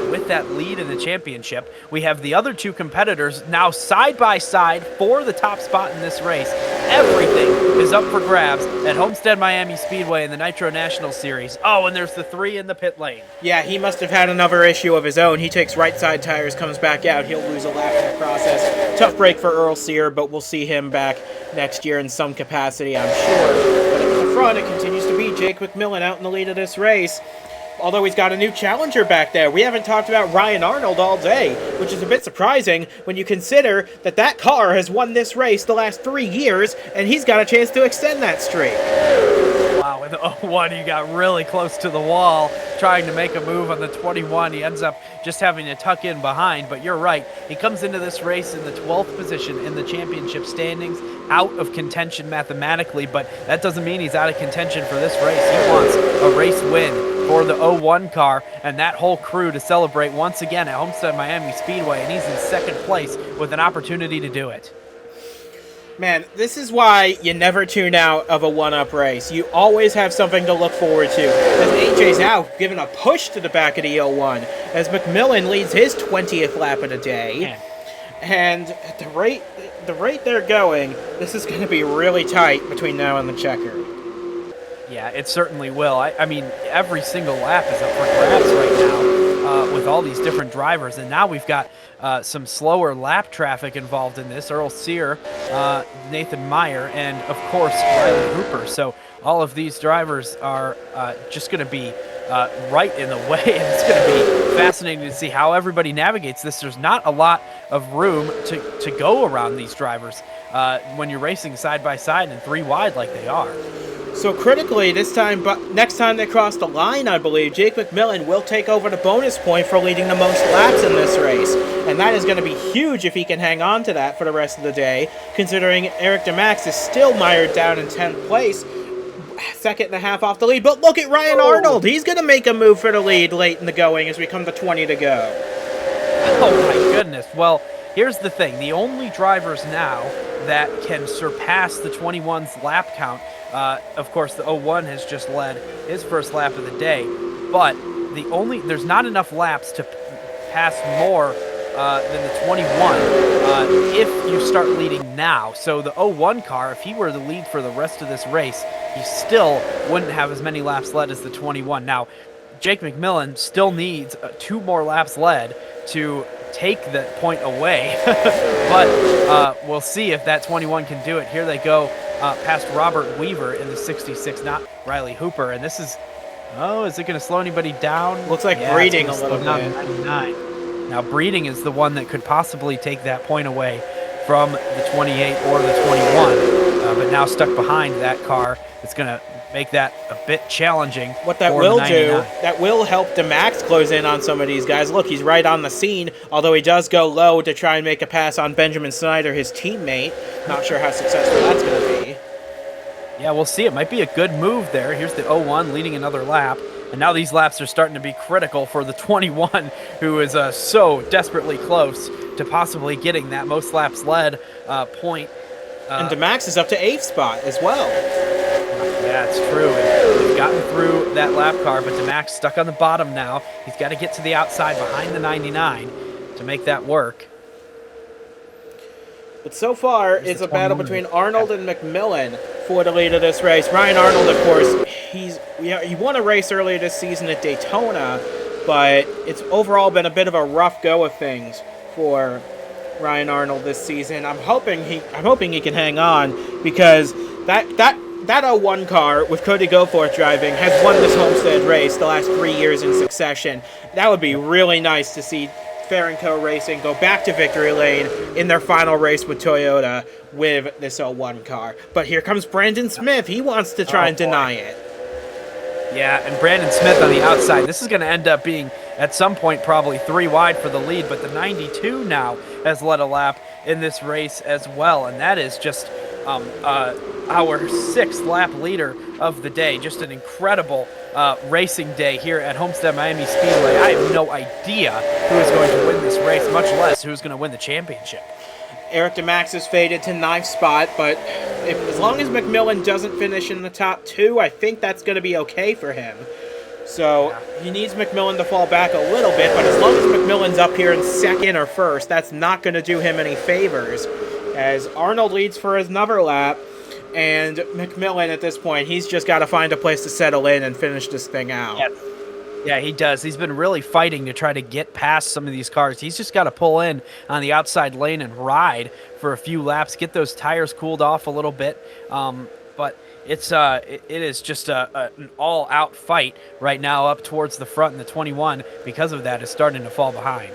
with that lead in the championship. We have the other 2 competitors now side by side for the top spot in this race. Everything is up for grabs at Homestead-Miami Speedway in the Nitro National Series. Oh, and there's the 3 in the pit lane. Yeah, he must have had another issue of his own. He takes right side tires, comes back out. He'll lose a lap in the process. Tough break for Earl Sear, but we'll see him back next year in some capacity, I'm sure. But at the front, it continues to be Jake McMillen out in the lead of this race. Although he's got a new challenger back there. We haven't talked about Ryan Arnold all day, which is a bit surprising when you consider that that car has won this race the last 3 years, and he's got a chance to extend that streak. Wow, with the 01, he got really close to the wall trying to make a move on the 21. He ends up just having to tuck in behind, but you're right. He comes into this race in the 12th position in the championship standings, out of contention mathematically, but that doesn't mean he's out of contention for this race. He wants a race win for the 01 car and that whole crew to celebrate once again at Homestead-Miami Speedway, and he's in 2nd place with an opportunity to do it. Man, this is why you never tune out of a one-up race. You always have something to look forward to. As AJ's now giving a push to the back of the 01, as McMillen leads his 20th lap of the day. Yeah. And at the rate they're going, this is going to be really tight between now and the checker. Yeah, it certainly will. I mean, every single lap is up for grabs right now with all these different drivers. And now we've got some slower lap traffic involved in this. Earl Sear, Nathan Meyer, and, of course, Riley Hooper. So all of these drivers are just going to be right in the way. And it's going to be fascinating to see how everybody navigates this. There's not a lot of room to go around these drivers when you're racing side by side and 3 wide like they are. So critically, next time they cross the line, I believe, Jake McMillen will take over the bonus point for leading the most laps in this race. And that is going to be huge if he can hang on to that for the rest of the day, considering Eric Demax is still mired down in 10th place, 2.5 seconds off the lead. But look at Ryan Arnold. He's going to make a move for the lead late in the going as we come to 20 to go. Oh, my goodness. Well, here's the thing. The only drivers now that can surpass the 21's lap count, of course, the 01 has just led his first lap of the day. but there's not enough laps to pass more than the 21 if you start leading now. So the 01 car, if he were to lead for the rest of this race, he still wouldn't have as many laps led as the 21. Now, Jake McMillen still needs 2 more laps led to take that point away, but we'll see if that 21 can do it. Here they go past Robert Weaver in the 66, not Riley Hooper, and this is, is it going to slow anybody down? Looks like Breeding a little bit. 99. Now, Breeding is the one that could possibly take that point away from the 28 or the 21, but now stuck behind that car. It's going to make that a bit challenging. What that will do, that will help Demax close in on some of these guys. Look, he's right on the scene, although he does go low to try and make a pass on Benjamin Snyder, his teammate. Not sure how successful that's going to be. Yeah, we'll see. It might be a good move there. Here's the 01 leading another lap. And now these laps are starting to be critical for the 21, who is so desperately close to possibly getting that most laps led point. And Demax is up to 8th spot as well. Yeah, it's true. And we've gotten through that lap car, but Demax stuck on the bottom now. He's got to get to the outside behind the 99 to make that work. But so far, it's a battle between Arnold and McMillen for the lead of this race. Ryan Arnold, of course, he won a race earlier this season at Daytona, but it's overall been a bit of a rough go of things for Ryan Arnold this season. I'm hoping he can hang on, because that 01 car with Cody Goforth driving has won this Homestead race the last 3 years in succession. That would be really nice to see Fair & Co. Racing go back to victory lane in their final race with Toyota with this 01 car. But here comes Brandon Smith. He wants to try and deny it. Yeah, and Brandon Smith on the outside. This is going to end up being, at some point, probably 3 wide for the lead, but the 92 now has led a lap in this race as well, and that is just our 6th lap leader of the day. Just an incredible racing day here at Homestead-Miami Speedway. I have no idea who is going to win this race, much less who's going to win the championship. Eric Demax has faded to 9th spot, but as long as McMillen doesn't finish in the top 2, I think that's going to be okay for him. So he needs McMillen to fall back a little bit, but as long as McMillen's up here in 2nd or 1st, that's not going to do him any favors, as Arnold leads for another lap, and McMillen at this point, he's just got to find a place to settle in and finish this thing out. Yeah, he does. He's been really fighting to try to get past some of these cars. He's just got to pull in on the outside lane and ride for a few laps, get those tires cooled off a little bit. But it is just an all-out fight right now up towards the front, and the 21, because of that, is starting to fall behind.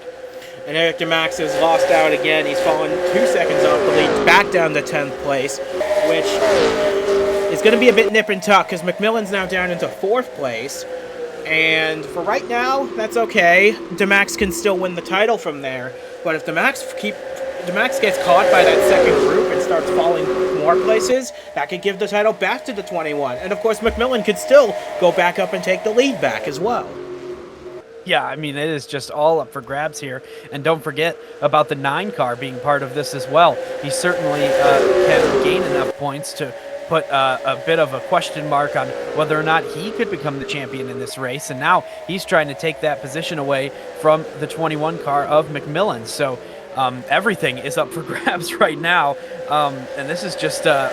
And Eric Demax has lost out again. He's fallen 2 seconds off the lead, back down to 10th place, which is going to be a bit nip and tuck, because McMillen's now down into 4th place. And for right now, that's okay. Demax can still win the title from there. But if Demax gets caught by that second group and starts falling more places, that could give the title back to the 21. And of course, McMillen could still go back up and take the lead back as well. Yeah, I mean, it is just all up for grabs here. And don't forget about the 9 car being part of this as well. He certainly can gain enough points to put a bit of a question mark on whether or not he could become the champion in this race. And now he's trying to take that position away from the 21 car of McMillen. So everything is up for grabs right now. And this is just a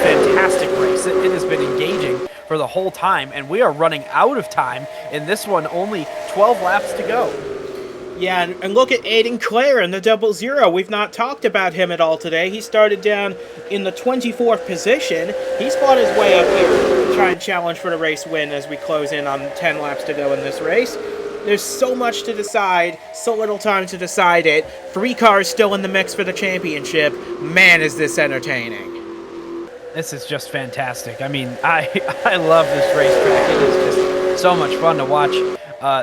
fantastic race. It has been engaging for the whole time, and we are running out of time in this one. Only 12 laps to go. Yeah, and look at Aiden Clare in the 00. We've not talked about him at all today. He started down in the 24th position. He's fought his way up here to try and challenge for the race win as we close in on 10 laps to go in this race. There's so much to decide, so little time to decide it. 3 cars still in the mix for the championship. Man, is this entertaining. This is just fantastic. I mean, I love this racetrack. It is just so much fun to watch.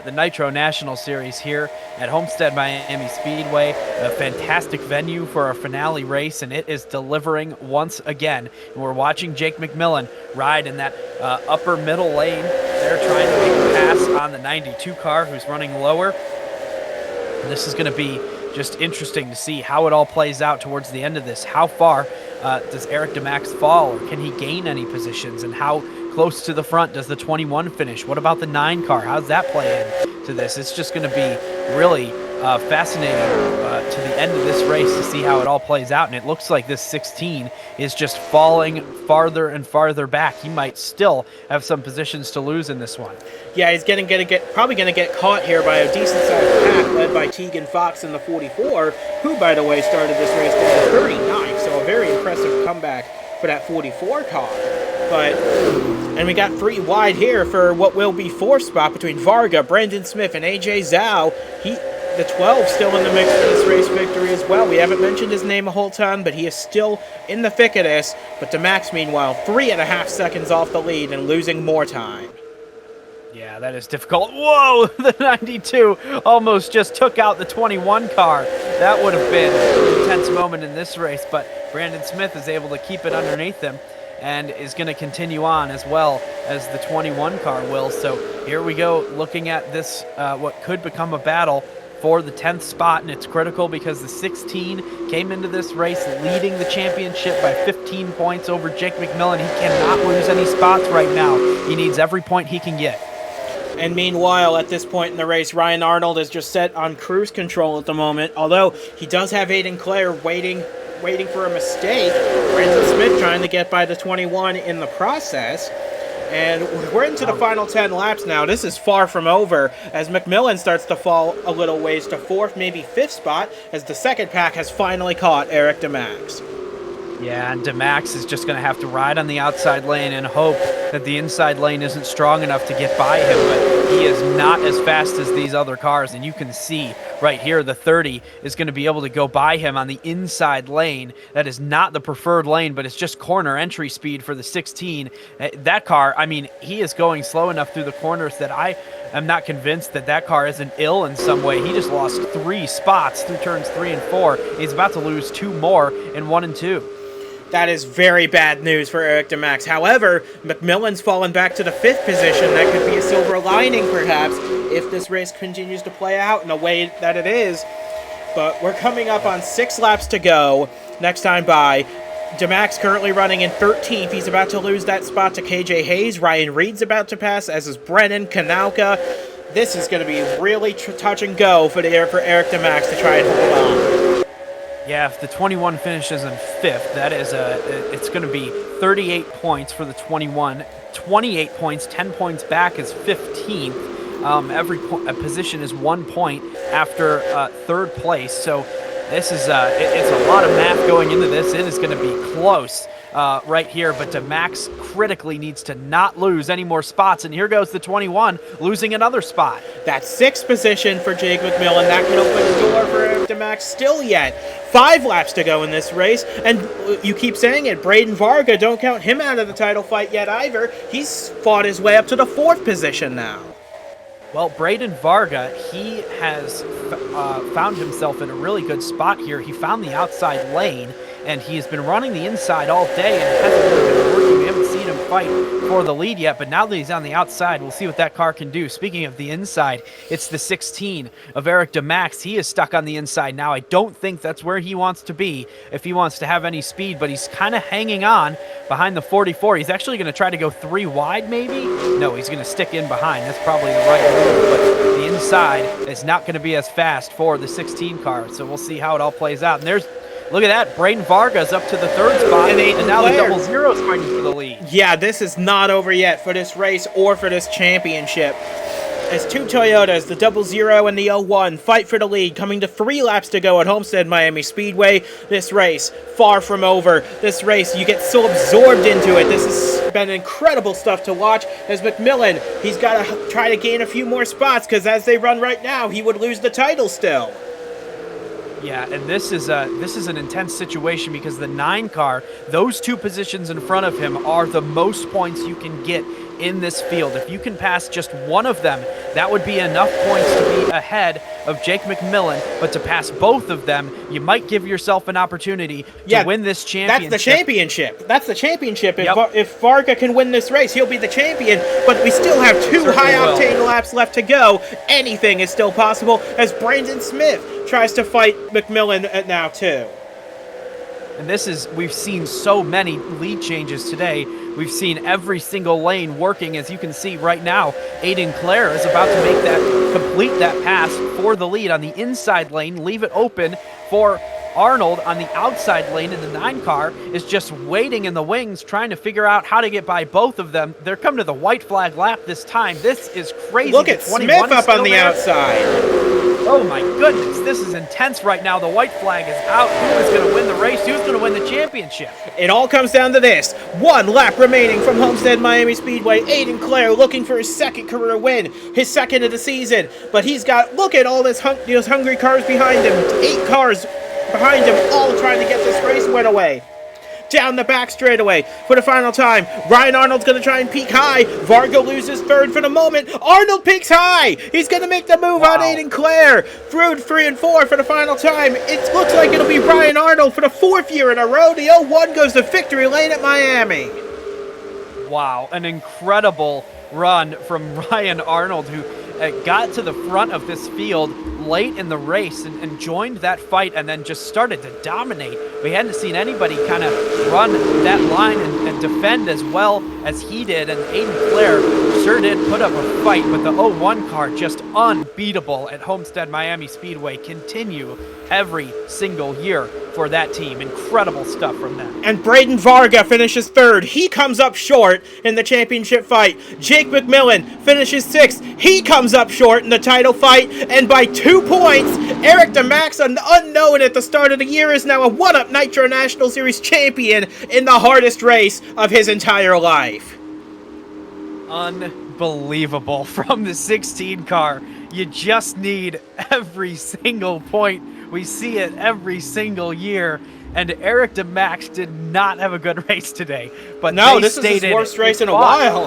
The Nitro National Series here at Homestead-Miami Speedway, a fantastic venue for our finale race, and it is delivering once again. And we're watching Jake McMillen ride in that upper middle lane. They're trying to make a pass on the 92 car, who's running lower. And this is going to be just interesting to see how it all plays out towards the end of this. How far does Eric Demax fall, or can he gain any positions, and how close to the front does the 21 finish? What about the 9 car? How's that play into this? It's just going to be really fascinating to the end of this race to see how it all plays out. And it looks like this 16 is just falling farther and farther back. He might still have some positions to lose in this one. Yeah, he's probably going to get caught here by a decent-sized pack led by Tegan Fox in the 44, who, by the way, started this race with the 39, so a very impressive comeback for that 44 car. And we got 3 wide here for what will be 4th spot between Varga, Brandon Smith, and AJ Zhao. The 12 still in the mix for this race victory as well. We haven't mentioned his name a whole ton, but he is still in the thick of this. But Demax, meanwhile, 3.5 seconds off the lead and losing more time. Yeah, that is difficult. Whoa, the 92 almost just took out the 21 car. That would have been an intense moment in this race, but Brandon Smith is able to keep it underneath him and is going to continue on as well as the 21 car will. So here we go, looking at this, what could become a battle for the 10th spot, and it's critical because the 16 came into this race leading the championship by 15 points over Jake McMillen. He cannot lose any spots right now. He needs every point he can get. And meanwhile, at this point in the race, Ryan Arnold is just set on cruise control at the moment, although he does have Aiden Clare waiting for a mistake. Brandon Smith trying to get by the 21 in the process. And we're into the final 10 laps now. This is far from over as McMillen starts to fall a little ways to 4th, maybe 5th spot, as the second pack has finally caught Eric Demax. Yeah, and Demax is just going to have to ride on the outside lane and hope that the inside lane isn't strong enough to get by him, but he is not as fast as these other cars, and you can see right here the 30 is going to be able to go by him on the inside lane. That is not the preferred lane, but it's just corner entry speed for the 16. That car, I mean, he is going slow enough through the corners that I am not convinced that car isn't ill in some way. He just lost 3 spots through turns 3 and 4. He's about to lose 2 more in 1 and 2. That is very bad news for Eric Demax. However, McMillen's fallen back to the 5th position. That could be a silver lining, perhaps, if this race continues to play out in the way that it is. But we're coming up on 6 laps to go next time by. Demax currently running in 13th. He's about to lose that spot to KJ Hayes. Ryan Reed's about to pass, as is Brennan, Kanauka. This is going to be really touch and go for Eric Demax to try and hold on. Yeah, if the 21 finishes in 5th, that is it's going to be 38 points for the 21, 28 points, 10 points back is 15th. Every position is 1 point after 3rd place. So this is it's a lot of math going into this. It is going to be close right here, but Demax critically needs to not lose any more spots. And here goes the 21 losing another spot. That 6th position for Jake McMillen. That can open the door for Eric Demax still yet. 5 laps to go in this race, and you keep saying it, Braden Varga, don't count him out of the title fight yet either. He's fought his way up to the 4th position now. Well, Braden Varga, he has found himself in a really good spot here. He found the outside lane, and he has been running the inside all day, and it hasn't really been working. We haven't seen him fight for the lead yet, but now that he's on the outside, we'll see what that car can do. Speaking of the inside, it's the 16 of Eric Demax. He is stuck on the inside now. I don't think that's where he wants to be if he wants to have any speed, but he's kind of hanging on behind the 44. He's actually going to try to go 3 wide, maybe? No, he's going to stick in behind. That's probably the right move, but the inside is not going to be as fast for the 16 car, so we'll see how it all plays out. And look at that, Braden Varga's up to the 3rd spot, and now the 00 is fighting for the lead. Yeah, this is not over yet for this race or for this championship. As 2 Toyotas, the 00 and the 01, fight for the lead, coming to 3 laps to go at Homestead-Miami Speedway. This race, far from over. This race, you get so absorbed into it. This has been incredible stuff to watch. As McMillen, he's got to try to gain a few more spots, because as they run right now, he would lose the title still. Yeah, and this is an intense situation because the 9 car, those 2 positions in front of him are the most points you can get in this field. If you can pass just one of them, that would be enough points to be ahead of Jake McMillen, but to pass both of them, you might give yourself an opportunity to win this championship. That's the championship. That's the championship. If Varga can win this race, he'll be the champion, but we still have 2 high-octane laps left to go. Anything is still possible as Brandon Smith tries to fight McMillen now, too. And we've seen so many lead changes today. We've seen every single lane working, as you can see right now. Aiden Clare is about to complete that pass for the lead on the inside lane, leave it open for Arnold on the outside lane, and the 9 car is just waiting in the wings, trying to figure out how to get by both of them. They're coming to the white flag lap this time. This is crazy. Look at Smith up on the outside. Oh my goodness, this is intense right now. The white flag is out. Who is going to win the race? Who's going to win the championship? It all comes down to this. 1 lap remaining from Homestead-Miami Speedway. Aiden Clare looking for his second career win, his second of the season. But he's got, look at all those hungry cars behind him. 8 cars behind him, all trying to get this race win away. Down the back straightaway for the final time. Ryan Arnold's going to try and peak high. Varga loses third for the moment. Arnold peaks high. He's going to make the move on Aiden Clare. Through 3 and 4 for the final time. It looks like it'll be Ryan Arnold for the 4th year in a row. The 01 goes to victory lane at Miami. Wow, an incredible run from Ryan Arnold, who got to the front of this field late in the race and joined that fight and then just started to dominate. We hadn't seen anybody kind of run that line and defend as well as he did, and Aiden Clare sure did put up a fight, but the 01 car just unbeatable at Homestead-Miami Speedway. Continue every single year for that team. Incredible stuff from them. And Braden Varga finishes 3rd. He comes up short in the championship fight. Jake McMillen finishes 6th. He comes up short in the title fight. And by 2 points, Eric Demax, an unknown at the start of the year, is now a 1-Up Nitro National Series champion in the hardest race of his entire life. Unbelievable from the 16 car. You just need every single point. We see it every single year, and Eric Demax did not have a good race today. But no, this is his worst race in a while.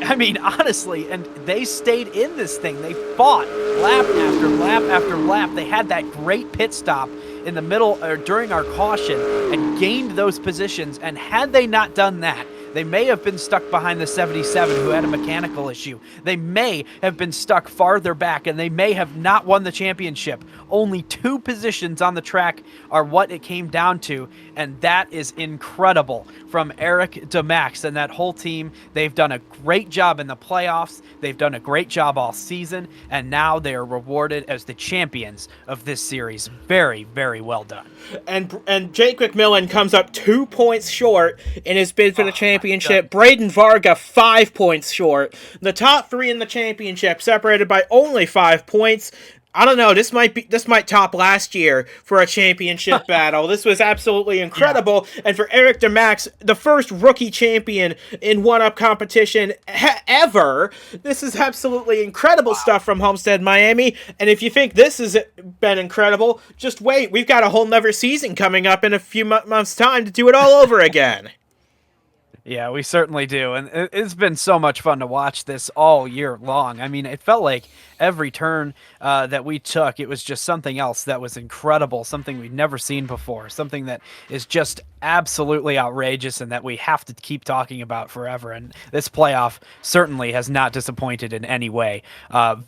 I mean, honestly, and they stayed in this thing. They fought lap after lap after lap. They had that great pit stop in the middle or during our caution and gained those positions. And had they not done that, they may have been stuck behind the 77 who had a mechanical issue. They may have been stuck farther back, and they may have not won the championship. Only 2 positions on the track are what it came down to, and that is incredible from Eric Demax and that whole team. They've done a great job in the playoffs. They've done a great job all season, and now they are rewarded as the champions of this series. Very, very well done. And Jake McMillen comes up 2 points short in his bid for the championship. Braden Varga 5 points short. The top 3 in the championship separated by only 5 points. I don't know. This might top last year for a championship battle. This was absolutely incredible. Yeah. And for Eric Demax, the first rookie champion in 1-Up competition ever. This is absolutely incredible stuff from Homestead-Miami. And if you think this has been incredible, just wait. We've got a whole nother season coming up in a few months' time to do it all over again. Yeah, we certainly do. And it's been so much fun to watch this all year long. I mean, it felt like every turn that we took, it was just something else that was incredible, something we'd never seen before, something that is just absolutely outrageous and that we have to keep talking about forever. And this playoff certainly has not disappointed in any way.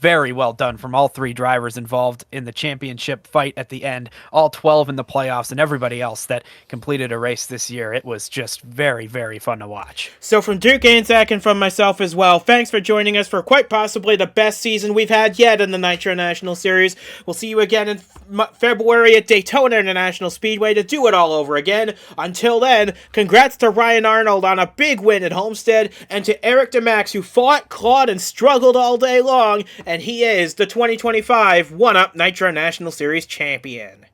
Very well done from all 3 drivers involved in the championship fight at the end, all 12 in the playoffs, and everybody else that completed a race this year. It was just very, very fun to watch. So from Duke Anzac and from myself as well, thanks for joining us for quite possibly the best season we've had yet in the Nitro National Series. We'll see you again in February at Daytona International Speedway to do it all over again. Until then, congrats to Ryan Arnold on a big win at Homestead, and to Eric Demax, who fought, clawed, and struggled all day long, and he is the 2025 1-Up Nitro National Series champion.